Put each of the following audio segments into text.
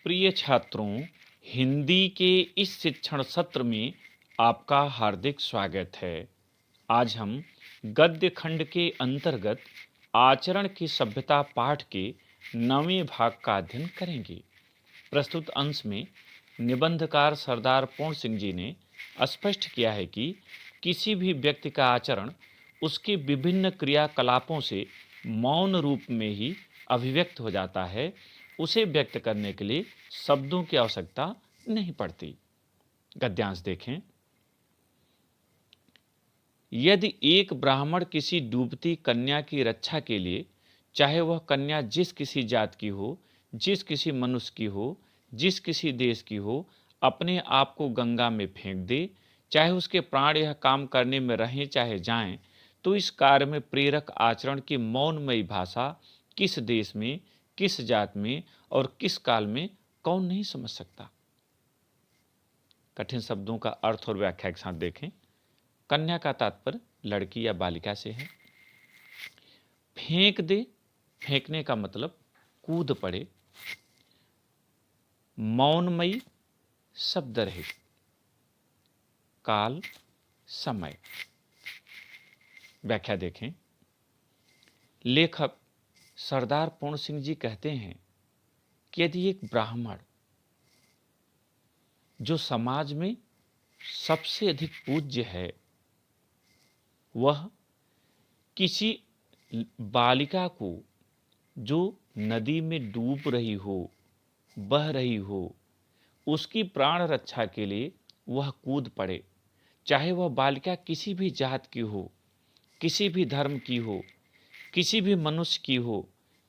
प्रिय छात्रों, हिंदी के इस शिक्षण सत्र में आपका हार्दिक स्वागत है। आज हम गद्य खंड के अंतर्गत आचरण की सभ्यता पाठ के 9वें भाग का अध्ययन करेंगे। प्रस्तुत अंश में निबंधकार सरदार पूर्ण सिंह जी ने स्पष्ट किया है कि किसी भी व्यक्ति का आचरण उसके विभिन्न क्रियाकलापों से मौन रूप में ही अभिव्यक्त हो जाता है। उसे व्यक्त करने के लिए शब्दों की आवश्यकता नहीं पड़ती। गद्यांश देखें। यदि एक ब्राह्मण किसी डूबती कन्या की रक्षा के लिए, चाहे वह कन्या जिस किसी जात की हो, जिस किसी मनुष्य की हो, जिस किसी देश की हो, अपने आप को गंगा में फेंक दे, चाहे उसके प्राण यह काम करने में रहें चाहे जाएं, तो इस कार्य में प्रेरक आचरण की मौनमयी भाषा किस देश में, किस जात में और किस काल में कौन नहीं समझ सकता। कठिन शब्दों का अर्थ और व्याख्या के साथ देखें। कन्या का तात्पर्य लड़की या बालिका से है। फेंक दे, फेंकने का मतलब कूद पड़े। मौनमयी, शब्द रहित। काल, समय। व्याख्या देखें। लेखक सरदार पूर्ण सिंह जी कहते हैं कि यदि एक ब्राह्मण जो समाज में सबसे अधिक पूज्य है, वह किसी बालिका को जो नदी में डूब रही हो, बह रही हो, उसकी प्राण रक्षा के लिए वह कूद पड़े, चाहे वह बालिका किसी भी जात की हो, किसी भी धर्म की हो, किसी भी मनुष्य की हो,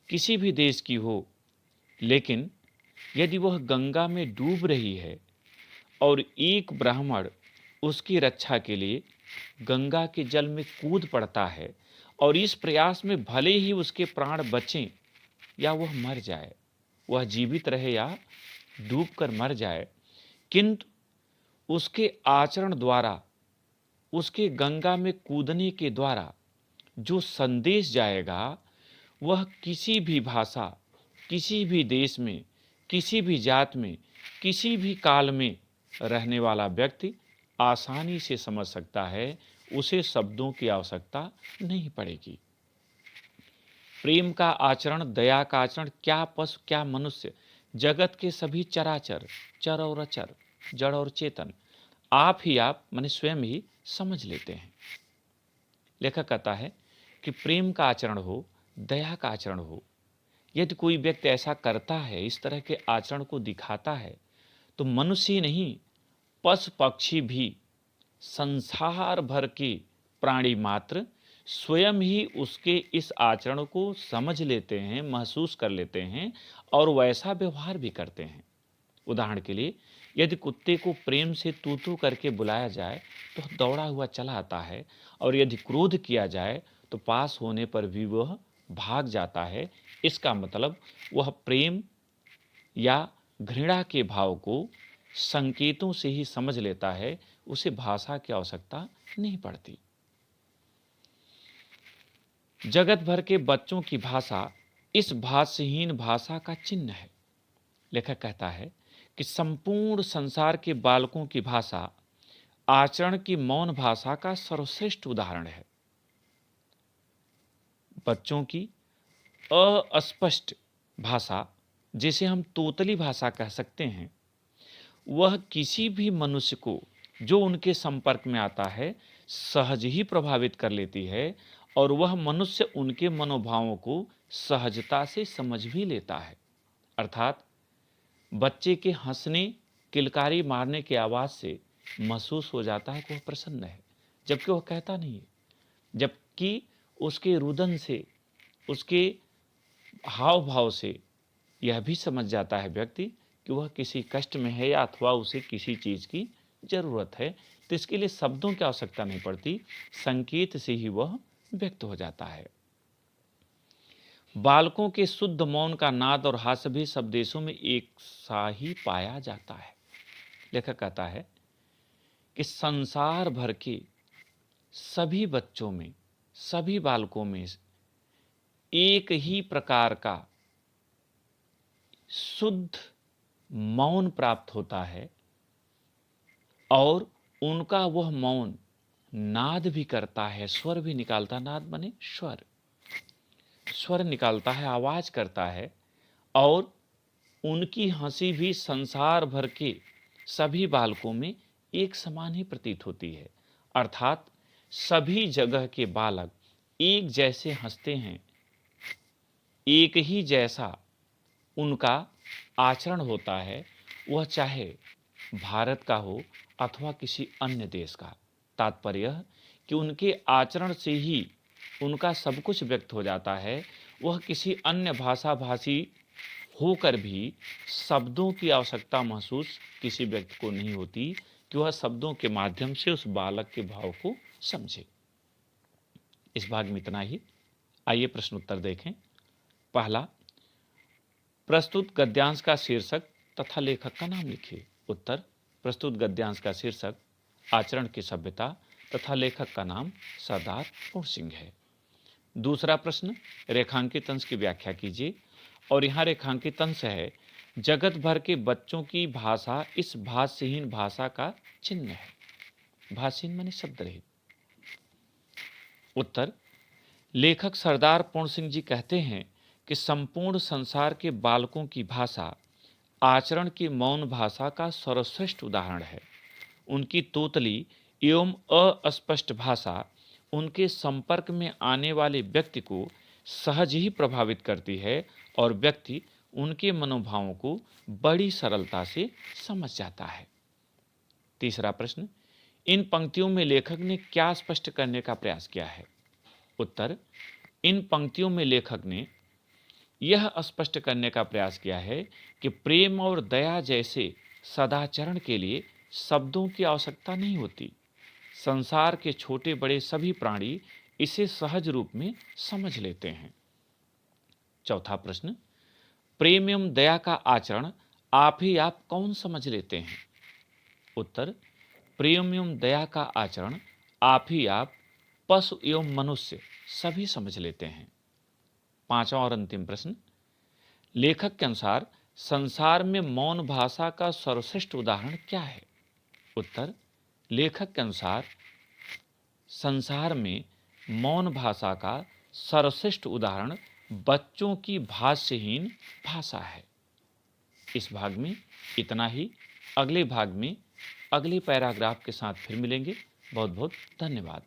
किसी भी देश की हो। लेकिन यदि वह गंगा में डूब रही है और एक ब्राह्मण उसकी रक्षा के लिए गंगा के जल में कूद पड़ता है और इस प्रयास में भले ही उसके प्राण बचें या वह मर जाए, वह जीवित रहे या डूबकर मर जाए, किंतु उसके आचरण द्वारा, उसके गंगा में कूदने के द्वारा जो संदेश जाएगा, वह किसी भी भाषा, किसी भी देश में, किसी भी जात में, किसी भी काल में रहने वाला व्यक्ति आसानी से समझ सकता है। उसे शब्दों की आवश्यकता नहीं पड़ेगी। प्रेम का आचरण, दया का आचरण, क्या पशु क्या मनुष्य, जगत के सभी चराचर, चर और अचर, जड़ और चेतन, आप माने स्वयं ही समझ लेते हैं। लेखक कहता है कि प्रेम का आचरण हो, दया का आचरण हो, यदि कोई व्यक्ति ऐसा करता है, इस तरह के आचरण को दिखाता है, तो मनुष्य ही नहीं, पशु पक्षी भी, संसार भर के प्राणी मात्र स्वयं ही उसके इस आचरण को समझ लेते हैं, महसूस कर लेते हैं और वैसा व्यवहार भी करते हैं। उदाहरण के लिए, यदि कुत्ते को प्रेम से तू तू करके बुलाया जाए तो दौड़ा हुआ चला आता है, और यदि क्रोध किया जाए तो पास होने पर भी वह भाग जाता है। इसका मतलब वह प्रेम या घृणा के भाव को संकेतों से ही समझ लेता है, उसे भाषा की आवश्यकता नहीं पड़ती। जगत भर के बच्चों की भाषा इस भाषहीन भाषा का चिन्ह है। लेखक कहता है कि संपूर्ण संसार के बालकों की भाषा आचरण की मौन भाषा का सर्वश्रेष्ठ उदाहरण है। बच्चों की अस्पष्ट भाषा, जिसे हम तोतली भाषा कह सकते हैं, वह किसी भी मनुष्य को जो उनके संपर्क में आता है सहज ही प्रभावित कर लेती है, और वह मनुष्य उनके मनोभावों को सहजता से समझ भी लेता है। अर्थात बच्चे के हंसने, किलकारी मारने की आवाज़ से महसूस हो जाता है कि वह प्रसन्न है, जबकि वह कहता नहीं है। जबकि उसके रुदन से, उसके हाव भाव से यह भी समझ जाता है व्यक्ति कि वह किसी कष्ट में है या अथवा उसे किसी चीज़ की ज़रूरत है। तो इसके लिए शब्दों की आवश्यकता नहीं पड़ती, संकेत से ही वह व्यक्त हो जाता है। बालकों के शुद्ध मौन का नाद और हास्य भी सब देशों में एक सा ही पाया जाता है। लेखक कहता है कि संसार भर के सभी बच्चों में, सभी बालकों में एक ही प्रकार का शुद्ध मौन प्राप्त होता है और उनका वह मौन नाद भी करता है, स्वर भी निकालता, नाद बने स्वर, स्वर निकालता है, आवाज करता है, और उनकी हंसी भी संसार भर के सभी बालकों में एक समान ही प्रतीत होती है। अर्थात सभी जगह के बालक एक जैसे हंसते हैं, एक ही जैसा उनका आचरण होता है, वह चाहे भारत का हो अथवा किसी अन्य देश का। तात्पर्य यह कि उनके आचरण से ही उनका सब कुछ व्यक्त हो जाता है। वह किसी अन्य भाषा भाषी होकर भी शब्दों की आवश्यकता महसूस किसी व्यक्ति को नहीं होती कि वह शब्दों के माध्यम से उस बालक के भाव को समझे। इस भाग में इतना ही। आइए प्रश्न उत्तर देखें। पहला, प्रस्तुत गद्यांश का शीर्षक तथा लेखक का नाम लिखिए। उत्तर, प्रस्तुत गद्यांश का शीर्षक आचरण की सभ्यता तथा लेखक का नाम सरदार पूर्ण सिंह है। दूसरा प्रश्न, रेखांकित अंश की व्याख्या कीजिए। और यहाँ रेखांकित अंश है, जगत भर के बच्चों की भाषा इस भाषहीन भाषा का चिन्ह है। भाषहीन माने शब्द रहित। उत्तर, लेखक सरदार पूर्ण सिंह जी कहते हैं कि संपूर्ण संसार के बालकों की भाषा आचरण की मौन भाषा का सर्वश्रेष्ठ उदाहरण है। उनकी तोतली एवं अस्पष्ट भाषा उनके संपर्क में आने वाले व्यक्ति को सहज ही प्रभावित करती है और व्यक्ति उनके मनोभावों को बड़ी सरलता से समझ जाता है। तीसरा प्रश्न, इन पंक्तियों में लेखक ने क्या स्पष्ट करने का प्रयास किया है? उत्तर, इन पंक्तियों में लेखक ने यह स्पष्ट करने का प्रयास किया है कि प्रेम और दया जैसे सदाचरण के लिए शब्दों की आवश्यकता नहीं होती। संसार के छोटे बड़े सभी प्राणी इसे सहज रूप में समझ लेते हैं। चौथा प्रश्न, प्रेम एवं दया का आचरण आप ही आप कौन समझ लेते हैं? उत्तर, प्रेम एवं दया का आचरण आप ही आप पशु एवं मनुष्य सभी समझ लेते हैं। पांचवा और अंतिम प्रश्न, लेखक के अनुसार संसार में मौन भाषा का सर्वश्रेष्ठ उदाहरण क्या है? उत्तर, लेखक के अनुसार संसार में मौन भाषा का सर्वश्रेष्ठ उदाहरण बच्चों की भाष्यहीन भाषा है। इस भाग में इतना ही। अगले भाग में अगले पैराग्राफ के साथ फिर मिलेंगे। बहुत बहुत धन्यवाद।